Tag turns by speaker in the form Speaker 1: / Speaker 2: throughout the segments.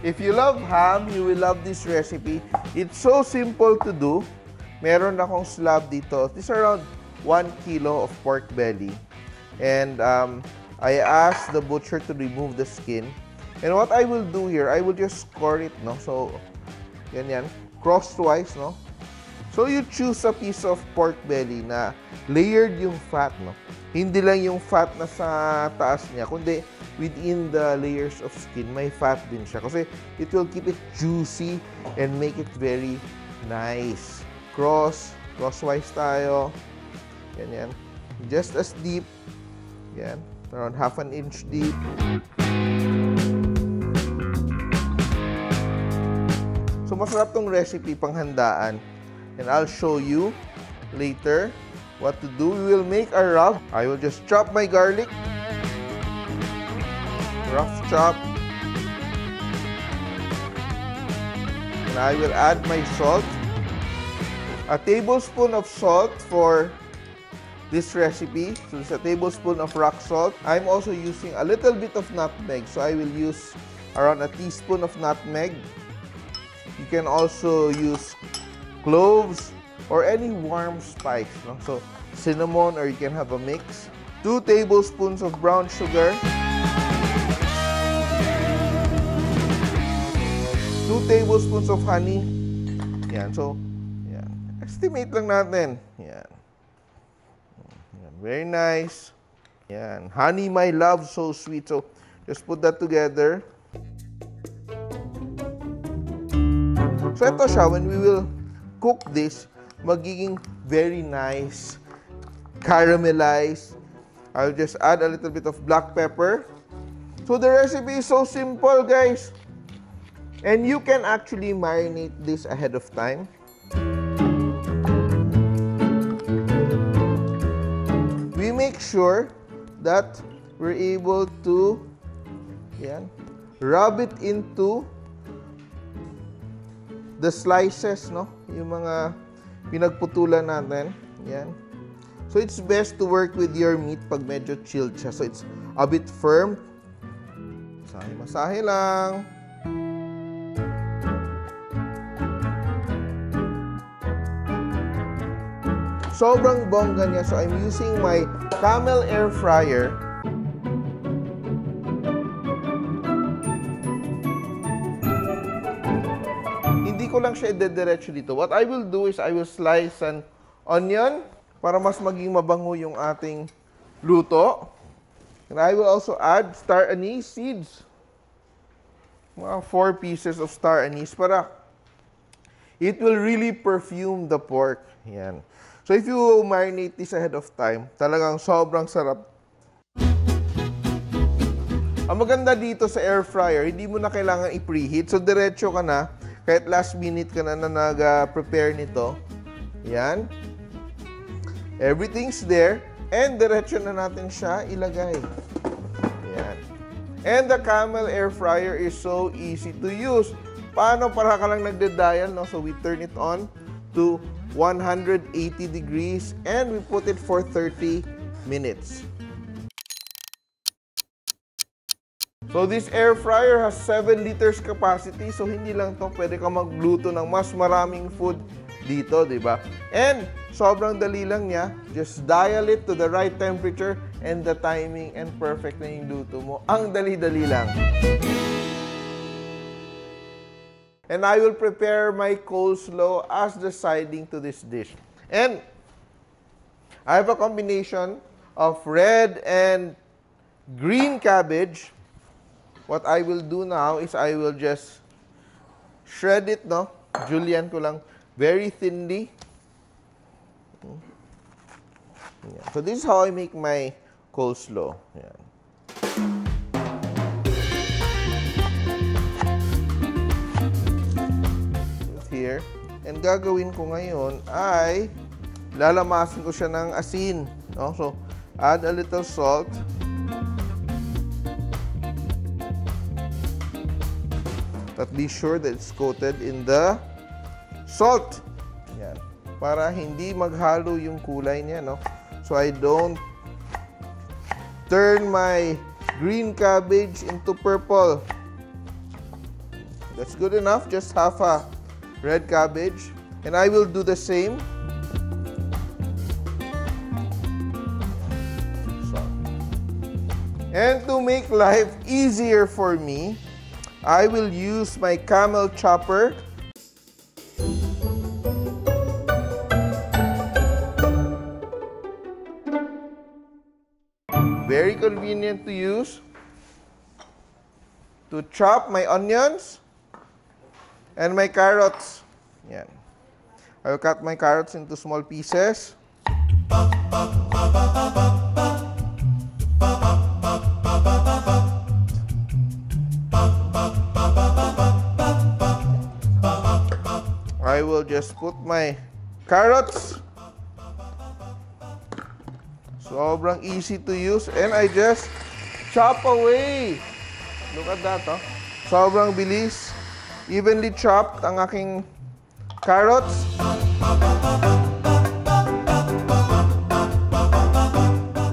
Speaker 1: If you love ham, you will love this recipe. It's so simple to do. Meron akong slab dito. This is around 1 kilo of pork belly. And I asked the butcher to remove the skin. And what I will do here, I will just score it, no? So, ganyan. Crosswise, no? So, you choose a piece of pork belly na layered yung fat, no? Hindi lang yung fat na sa taas niya, kundi within the layers of skin, may fat din siya. Kasi it will keep it juicy and make it very nice. Crosswise tayo. Ganyan. Just as deep. Yan. Around ½ inch deep. So, masarap tong recipe panghandaan. And I'll show you later what to do. We will make a rub. I will just chop my garlic. Rough chop. And I will add my salt. A tablespoon of salt for this recipe. So it's a tablespoon of rock salt. I'm also using a little bit of nutmeg. So I will use around a teaspoon of nutmeg. You can also use cloves or any warm spice. No? So cinnamon, or you can have a mix. 2 tablespoons of brown sugar. 2 tablespoons of honey. Yan. So, yan. Estimate lang natin. Yan. Yan. Very nice. Yan. Honey, my love, so sweet. So, just put that together. So, ito siya. When we will cook this, magiging very nice. Caramelized. I'll just add a little bit of black pepper. So, the recipe is so simple, guys. And you can actually marinate this ahead of time. We make sure that we're able to rub it into the slices, no? Yung mga pinagputulan natin. Yan. So it's best to work with your meat pag medyo chilled siya. So it's a bit firm. Masahe lang. Sobrang bongga niya. So, I'm using my Camel air fryer. Hindi ko lang siya idediretso dito. What I will do is I will slice an onion para mas maging mabango yung ating luto. And I will also add star anise seeds. Mga 4 pieces of star anise para it will really perfume the pork. Yan. So, if you marinate this ahead of time, talagang sobrang sarap. Ang maganda dito sa air fryer, hindi mo na kailangan i-preheat. So, diretso ka na. Kahit last minute ka na nag-prepare nito. Yan. Everything's there. And diretso na natin siya ilagay. Yan. And the Camel air fryer is so easy to use. Paano? Para ka lang nagde-dial, no? So, we turn it on to 180 degrees and we put it for 30 minutes. So this air fryer has 7 liters capacity. So hindi lang to, pwede ka magluto ng mas maraming food dito, di ba? And sobrang dali lang niya. Just dial it to the right temperature and the timing and perfect na yung luto mo. Ang dali-dali lang. And I will prepare my coleslaw as the siding to this dish. And I have a combination of red and green cabbage. What I will do now is I will just shred it, no? Julienne ko lang very thinly. Yeah. So this is how I make my coleslaw. Yeah. Here. And gagawin ko ngayon ay lalamasin ko siya ng asin. No? So, add a little salt. But be sure that it's coated in the salt. Yan. Para hindi maghalo yung kulay niya, no? So I don't turn my green cabbage into purple. That's good enough. Just half a red cabbage. And I will do the same. And to make life easier for me, I will use my Camel chopper. Very convenient to use to chop my onions and my carrots. Yan. I will cut my carrots into small pieces. I will just put my carrots. Sobrang easy to use. And I just chop away. Look at that, oh. Sobrang bilis. Evenly chopped ang aking carrots.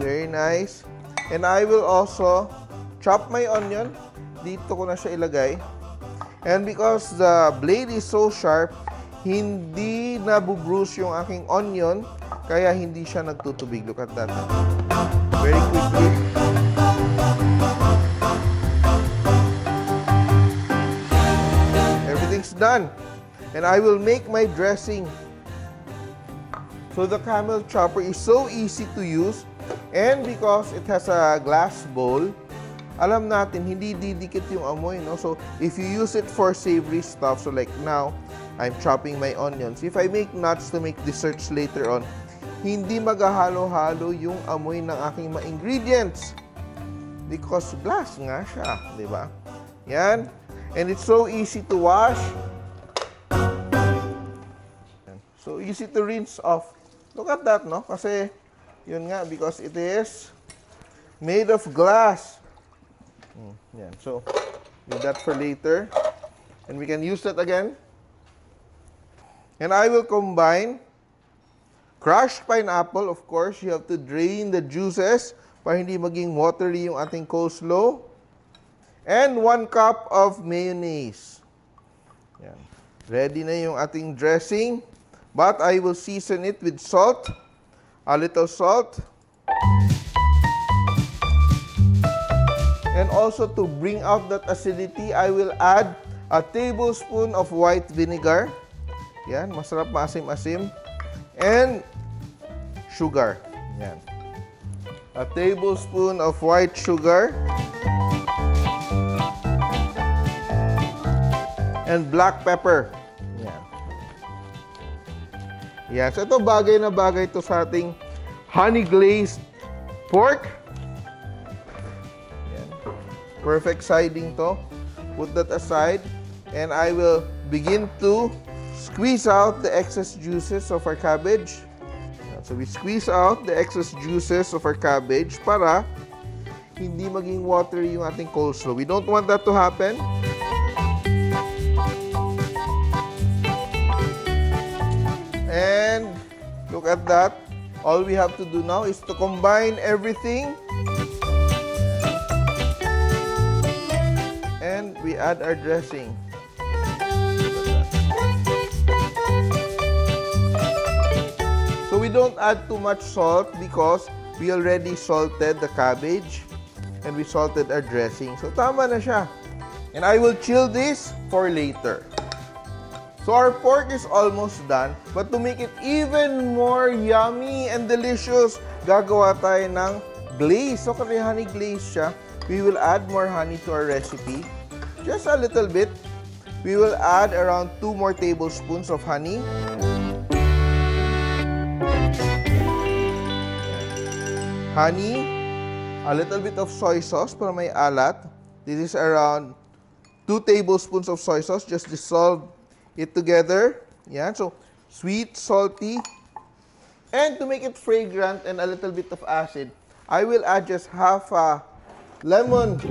Speaker 1: Very nice. And I will also chop my onion. Dito ko na siya ilagay. And because the blade is so sharp, hindi nabubruise yung aking onion, kaya hindi siya nagtutubig. Look at that. Very quickly. Everything's done. And I will make my dressing. So the Camel chopper is so easy to use. And because it has a glass bowl, alam natin, hindi didikit yung amoy, no? So, if you use it for savory stuff, so like now, I'm chopping my onions. If I make nuts to make desserts later on, hindi maghahalo-halo yung amoy ng aking mga ingredients. Because glass nga siya, di ba? Yan. And it's so easy to wash. So easy to rinse off. Look at that, no? Kasi, yun nga, because it is made of glass. Yan. So, leave that for later. And we can use that again. And I will combine crushed pineapple. Of course, you have to drain the juices para hindi maging watery yung ating coleslaw. And 1 cup of mayonnaise. Yan. Ready na yung ating dressing. But I will season it with salt. A little salt. And also to bring out that acidity, I will add a tablespoon of white vinegar. Yan, masarap maasim-asim. And sugar. Yan. A tablespoon of white sugar. And black pepper. Yan. Yan. So ito bagay na bagay to sa ating honey glazed pork. Yan. Perfect siding to. Put that aside. And I will begin to squeeze out the excess juices of our cabbage. So we squeeze out the excess juices of our cabbage para hindi maging watery yung ating coleslaw. We don't want that to happen. And look at that. All we have to do now is to combine everything. And we add our dressing. So we don't add too much salt because we already salted the cabbage and we salted our dressing. So tama na siya. And I will chill this for later. So our pork is almost done. But to make it even more yummy and delicious, gagawa tayo ng glaze. So kasi honey glaze siya, we will add more honey to our recipe. Just a little bit. We will add around 2 more tablespoons of honey. Honey, a little bit of soy sauce para may alat. This is around 2 tablespoons of soy sauce. Just dissolve it together. Yan. So, sweet, salty. And to make it fragrant and a little bit of acid, I will add just half a lemon.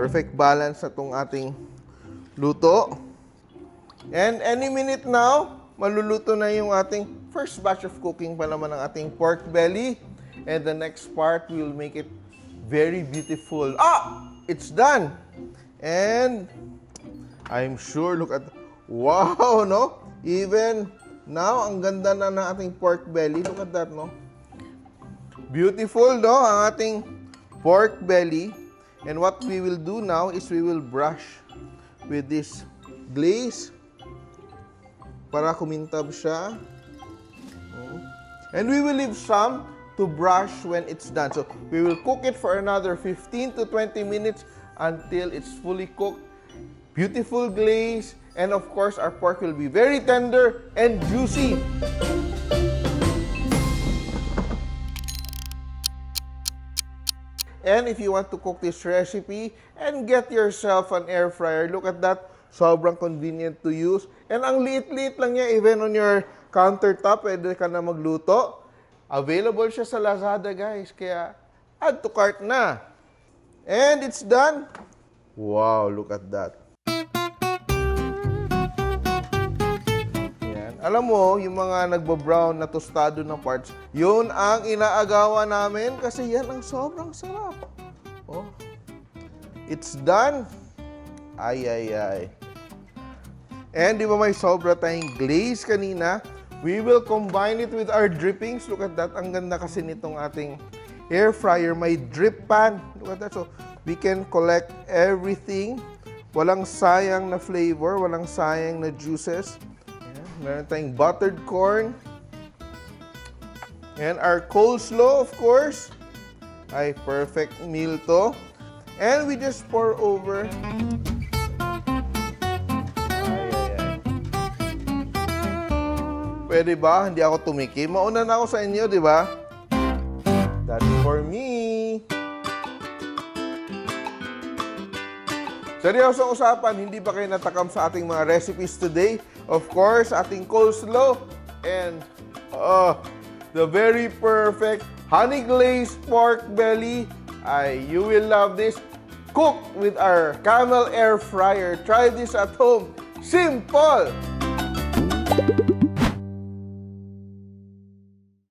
Speaker 1: Perfect balance na itong ating luto. And any minute now, maluluto na yung ating first batch of cooking pa naman ng ating pork belly. And the next part, we will make it very beautiful. Ah! It's done! And I'm sure, look at, wow, no? Even now, ang ganda na ng ating pork belly. Look at that, no? Beautiful, no? Ang ating pork belly. And what we will do now is we will brush with this glaze para kumintab siya. And we will leave some to brush when it's done. So, we will cook it for another 15 to 20 minutes until it's fully cooked. Beautiful glaze. And of course, our pork will be very tender and juicy. And if you want to cook this recipe and get yourself an air fryer, look at that. Sobrang convenient to use. And ang liit-liit lang niya, even on your countertop, pwede ka na magluto. Available siya sa Lazada, guys. Kaya, add to cart na. And it's done. Wow, look at that. Yan. Alam mo, yung mga nagbo-brown na tostado na parts, yun ang inaagawan namin kasi yan ang sobrang sarap. Oh. It's done. Ay, ay, ay. And di ba may sobra tayong glaze kanina? We will combine it with our drippings. Look at that. Ang ganda kasi nitong ating air fryer. May drip pan. Look at that. So, we can collect everything. Walang sayang na flavor. Walang sayang na juices. Ayan. Meron tayong buttered corn. And our coleslaw, of course. Ay, perfect meal to. And we just pour over. Pwede ba? Hindi ako tumikim. Mauna na ako sa inyo, di ba? That's for me. Seryosong usapan, hindi ba kayo natakam sa ating mga recipes today? Of course, ating coleslaw and the very perfect honey glazed pork belly. Ay, you will love this. Cooked with our Camel air fryer. Try this at home. Simple!